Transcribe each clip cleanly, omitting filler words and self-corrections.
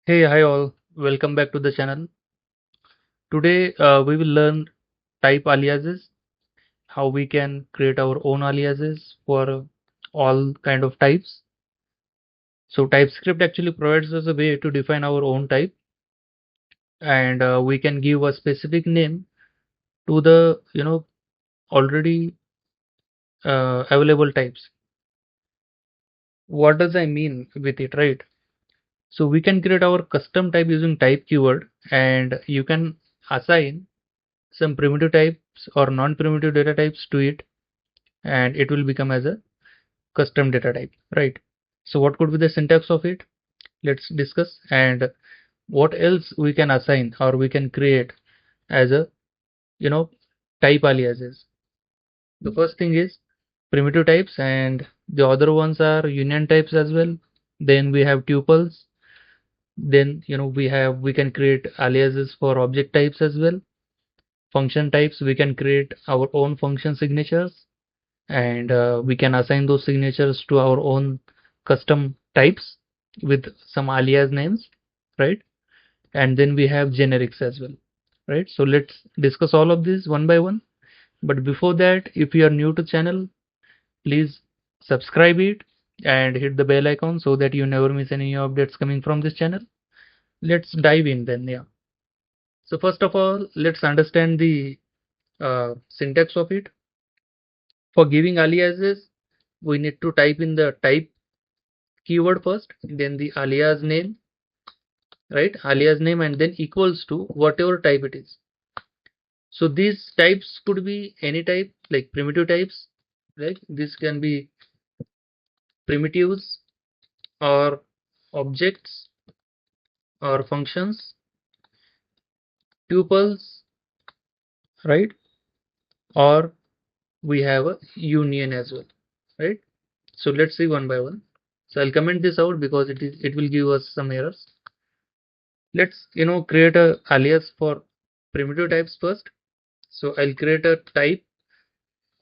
Hey, hi all. Welcome back to the channel. Today we will learn type aliases, how we can create our own aliases for all kind of types. So TypeScript actually provides us a way to define our own type, and we can give a specific name to the already available types. What does I mean with it, right? So we can create our custom type using type keyword, and you can assign some primitive types or non-primitive data types to it, and it will become as a custom data type, right? So what could be the syntax of it? Let's discuss. And what else we can assign or we can create as a you know type aliases. The first thing is primitive types, and the other ones are union types as well. Then we have tuples. Then we can create aliases for object types as well. Function types, we can create our own function signatures, and we can assign those signatures to our own custom types with some alias names, right? And then we have generics as well, right? So let's discuss all of these one by one. But before that, if you are new to channel, please subscribe it and hit the bell icon so that you never miss any new updates coming from this channel. Let's dive in then. Yeah, so first of all, let's understand the syntax of it. For giving aliases, we need to type in the type keyword first, then the alias name, right? Alias name, and then equals to whatever type it is. So these types could be any type, like primitive types, right? This can be primitives or objects or functions, tuples, right? Or we have a union as well, right? So let's see one by one. So I'll comment this out because it will give us some errors. Let's create a alias for primitive types first. So I'll create a type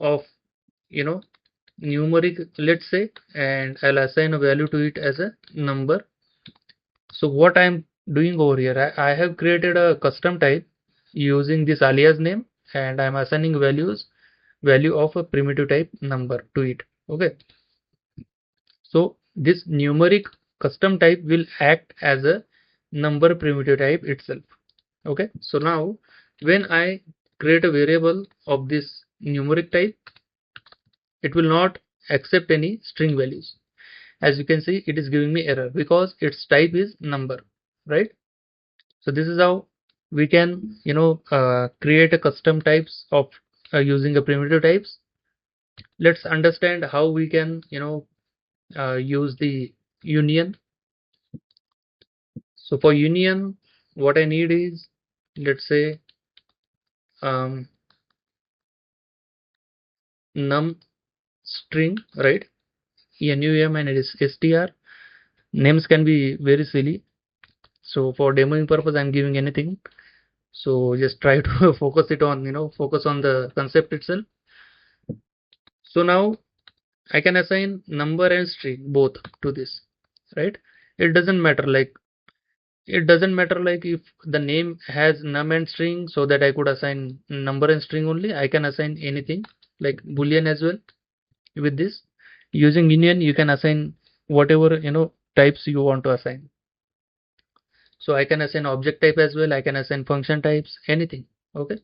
of you know numeric, let's say, and I'll assign a value to it as a number. So what I'm doing over here, I have created a custom type using this alias name, and I'm assigning value of a primitive type number to it. Okay, so this numeric custom type will act as a number primitive type itself. Okay, so now when I create a variable of this numeric type, it will not accept any string values. As you can see, it is giving me error because its type is number, right? So this is how we can create a custom types of using a primitive types. Let's understand how we can use the union. So for union, what I need is, let's say, um, num string, right? Num and it is str. Names can be very silly, so for demoing purpose I'm giving anything. So just try to focus on the concept itself. So now I can assign number and string both to this, right? It doesn't matter like if the name has num and string, so that I could assign number and string only. I can assign anything like boolean as well. With this, using union, you can assign whatever types you want to assign. So I can assign object type as well, I can assign function types, anything. Okay,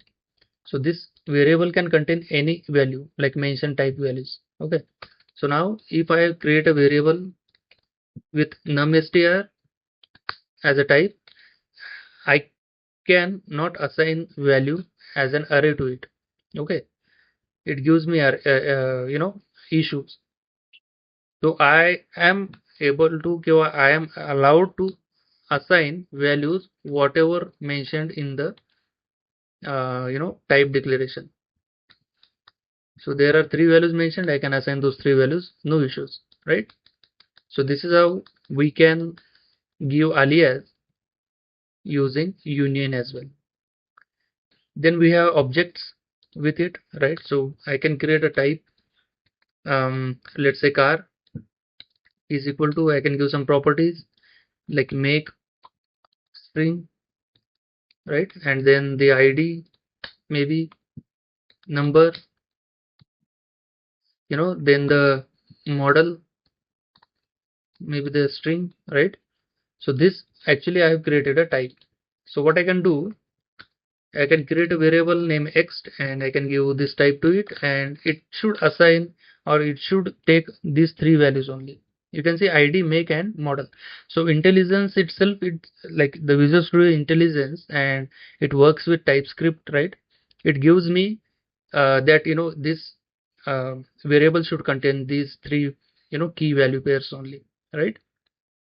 so this variable can contain any value like mention type values. Okay, so now if I create a variable with numstr as a type, I can not assign value as an array to it. Okay, it gives me issues. So I am I am allowed to assign values whatever mentioned in the type declaration. So there are three values mentioned, I can assign those three values, no issues, right? So this is how we can give alias using union as well. Then we have objects with it, right? So I can create a type, let's say car is equal to, I can give some properties like make, string, right? And then the ID, maybe number, then the model, maybe the string, right? So this actually I have created a type. So what I can do, I can create a variable named x and I can give this type to it, and it should assign, or it should take these three values only. You can see ID, make, and model. So intelligence itself, it's like the Visual Studio intelligence, and it works with TypeScript, right? It gives me that this variable should contain these three key value pairs only, right?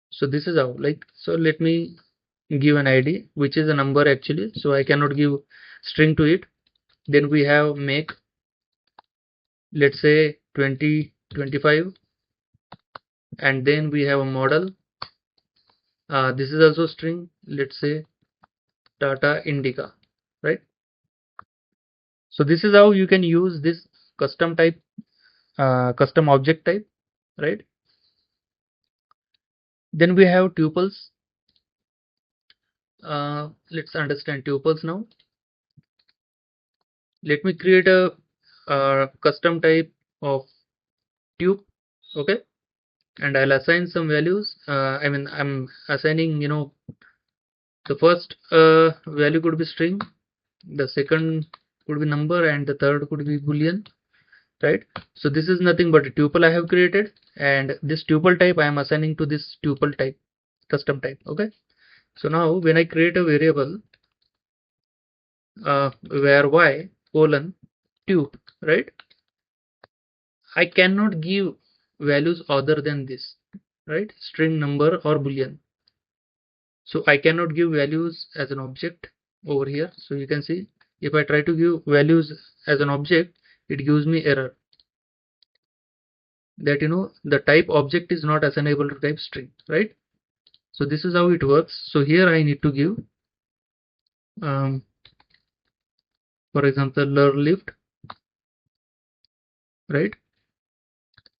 So this is how, like, so let me give an ID which is a number actually, so I cannot give string to it. Then we have make, let's say 20 25, and then we have a model. This is also string, let's say Tata Indica, right? So this is how you can use this custom type, custom object type, right? Then we have tuples. Let's understand tuples now. Let me create a custom type of tuple, okay? And I'll assign some values. I'm assigning, the first value could be string, the second could be number, and the third could be boolean, right? So this is nothing but a tuple I have created, and this tuple type I am assigning to this tuple type, custom type, okay? So now when I create a variable where y colon tuple, right? I cannot give values other than this, right? String, number, or boolean. So I cannot give values as an object over here. So you can see if I try to give values as an object, it gives me error that the type object is not assignable to type string, right? So this is how it works. So here I need to give for example LearnLift, right?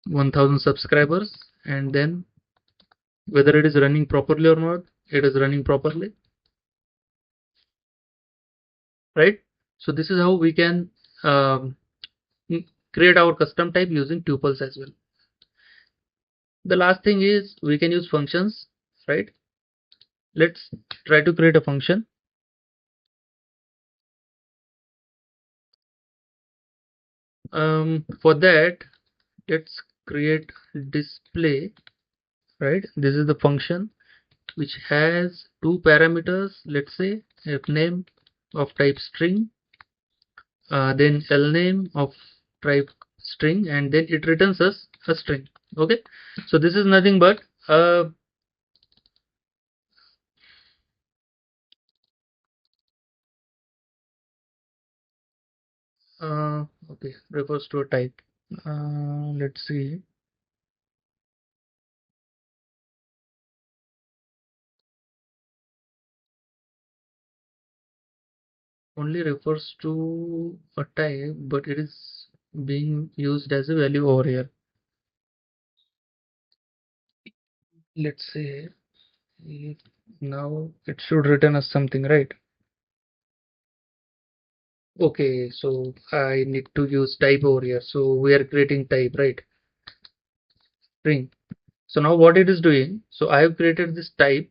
1000 subscribers, and then whether it is running properly or not, it is running properly, right? So this is how we can um, create our custom type using tuples as well. The last thing is we can use functions, right? Let's try to create a function. For that, let's create display, right? This is the function which has two parameters, let's say fname of type string, then lname of type string, and then it returns us a string, okay? So this is nothing but okay, refers to a type. Let's see. Only refers to a type, but it is being used as a value over here. Let's say if now it should return us something, right? Okay, so I need to use type over here. So we are creating type, right? String. So now what it is doing, so I have created this type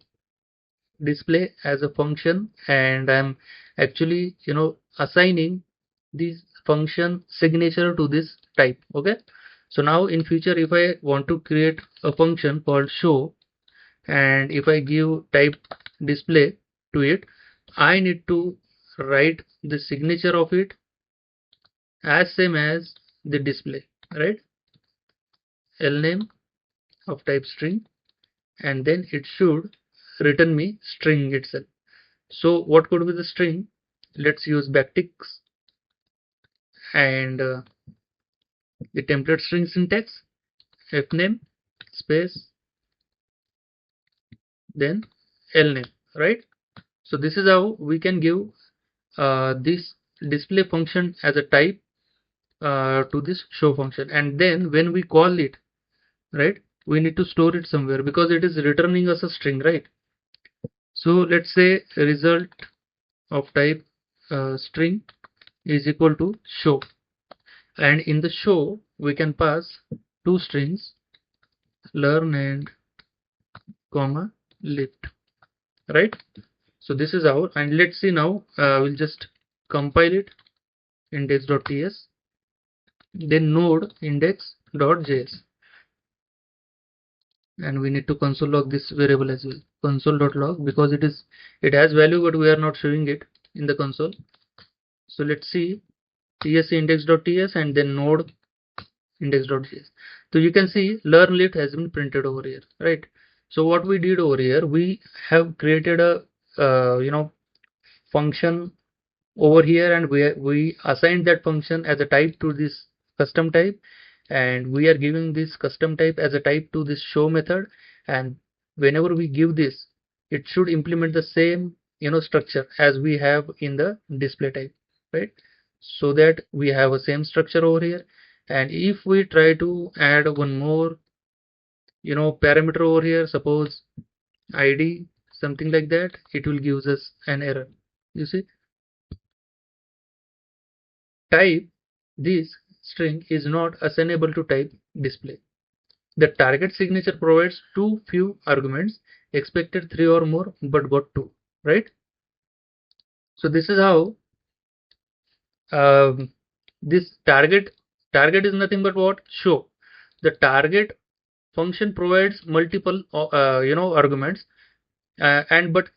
display as a function, and I'm actually assigning this function signature to this type, okay? So now in future if I want to create a function called show, and if I give type display to it, I need to write the signature of it as same as the display, right? Lname of type string, and then it should return me string itself. So what could be the string? Let's use backticks and the template string syntax, fname space then lname, right? So this is how we can give this display function as a type to this show function, and then when we call it, right, we need to store it somewhere because it is returning us a string, right? So let's say result of type string is equal to show, and in the show we can pass two strings, learn and comma lift, right? So this is our, and let's see now, we'll just compile it, index.ts, then node index.js, and we need to console log this variable as well, console.log, because it has value but we are not showing it in the console. So let's see, ts index.ts and then node index.js. So you can see LearnLift has been printed over here, right? So what we did over here, we have created a function over here, and we assigned that function as a type to this custom type, and we are giving this custom type as a type to this show method, and whenever we give this, it should implement the same structure as we have in the display type, right? So that we have a same structure over here. And if we try to add one more parameter over here, suppose id, something like that, it will give us an error. You see, type this string is not assignable to type display. The target signature provides too few arguments, expected 3 or more but got 2, right? So this is how this target is nothing but what? Show. The target function provides multiple arguments, and but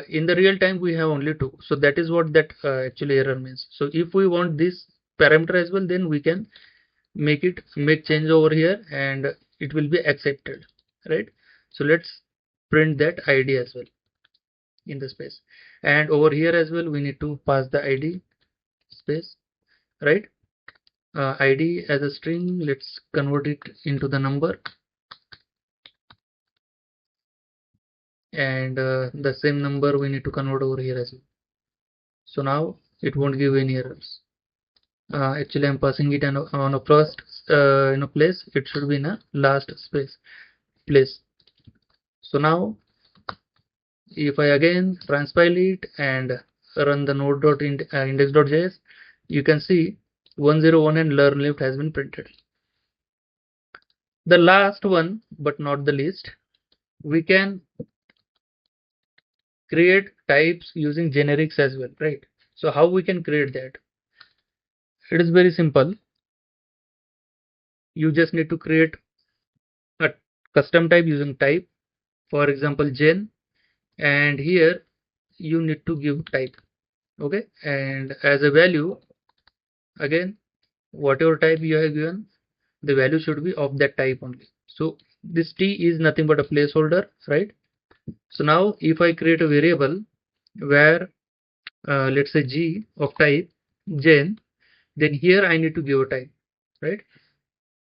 in the real time we have only 2. So that is what that actually error means. So if we want this parameter as well, then we can make change over here and it will be accepted, right? So let's print that id as well in the space, and over here as well we need to pass the id space, right? Id as a string, let's convert it into the number, and the same number we need to convert over here as well. So now it won't give any errors. Actually I'm passing it on a first place, it should be in a last place. So now if I again transpile it and run the node.index.js, you can see 101 and LearnLift has been printed. The last one, but not the least, we can create types using generics as well, right? So how we can create that? It is very simple. You just need to create a custom type using type, for example gen, and here you need to give type, okay? And as a value, again, whatever type you have given, the value should be of that type only. So this t is nothing but a placeholder, right? So now if I create a variable where let's say g of type gen, then here I need to give a type, right?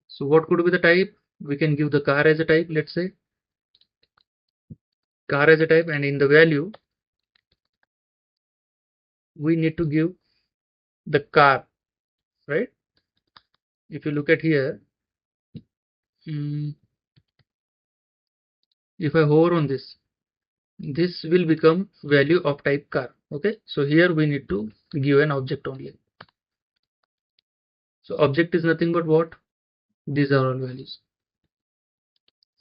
So what could be the type? We can give the car as a type, let's say car as a type, and in the value we need to give the car, right? If you look at here, if I hover on this will become value of type car, okay? So here we need to give an object only. So object is nothing but what? These are all values,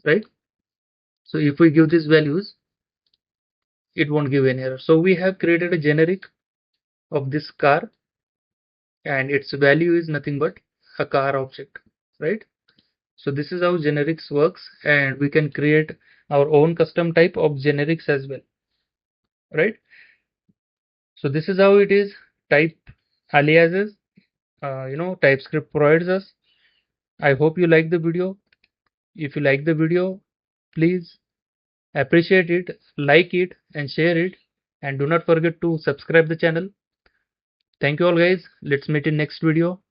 right? So if we give these values, it won't give any error. So we have created a generic of this car, and its value is nothing but a car object, right? So this is how generics works, and we can create our own custom type of generics as well, right? So this is how it is. Type aliases, TypeScript provides us. I hope you like the video. If you like the video, please appreciate it, like it, and share it, and do not forget to subscribe the channel. Thank you all guys. Let's meet in next video.